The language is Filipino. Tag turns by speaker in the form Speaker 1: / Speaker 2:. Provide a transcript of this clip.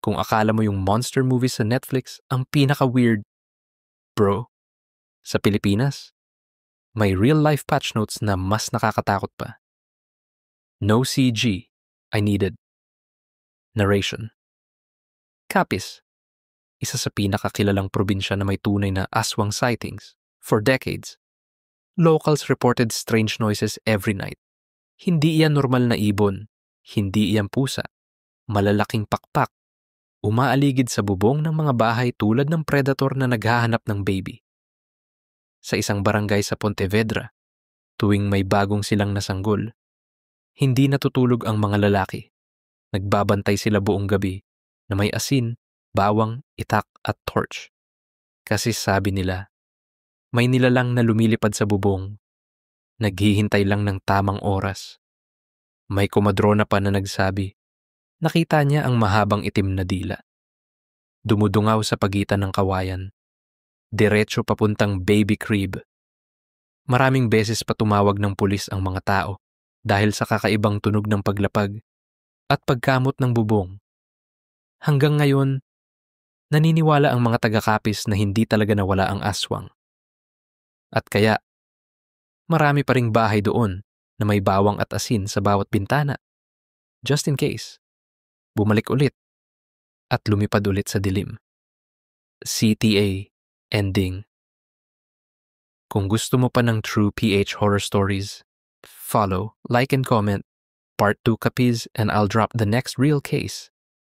Speaker 1: Kung akala mo yung monster movies sa Netflix ang pinaka-weird, bro, sa Pilipinas, may real-life patch notes na mas nakakatakot pa. No CG, I needed. Narration. Capiz, isa sa pinakakilalang probinsya na may tunay na aswang sightings for decades. Locals reported strange noises every night. Hindi iyan normal na ibon, hindi iyan pusa, malalaking pakpak, umaaligid sa bubong ng mga bahay tulad ng predator na naghahanap ng baby. Sa isang barangay sa Pontevedra, tuwing may bagong silang nasanggol, hindi natutulog ang mga lalaki. Nagbabantay sila buong gabi na may asin, bawang, itak at torch. Kasi sabi nila, may nilalang na lumilipad sa bubong, naghihintay lang ng tamang oras. May komadrona pa na nagsabi, nakita niya ang mahabang itim na dila. Dumudungaw sa pagitan ng kawayan. Diretso papuntang baby crib. Maraming beses pa tumawag ng pulis ang mga tao dahil sa kakaibang tunog ng paglapag at pagkamot ng bubong. Hanggang ngayon, naniniwala ang mga taga-Capiz na hindi talaga nawala ang aswang. At kaya, marami pa ring bahay doon na may bawang at asin sa bawat bintana. Just in case, bumalik ulit at lumipad ulit sa dilim. CTA ending. Kung gusto mo pa ng true PH horror stories, follow, like and comment, part 2 Capiz and I'll drop the next real case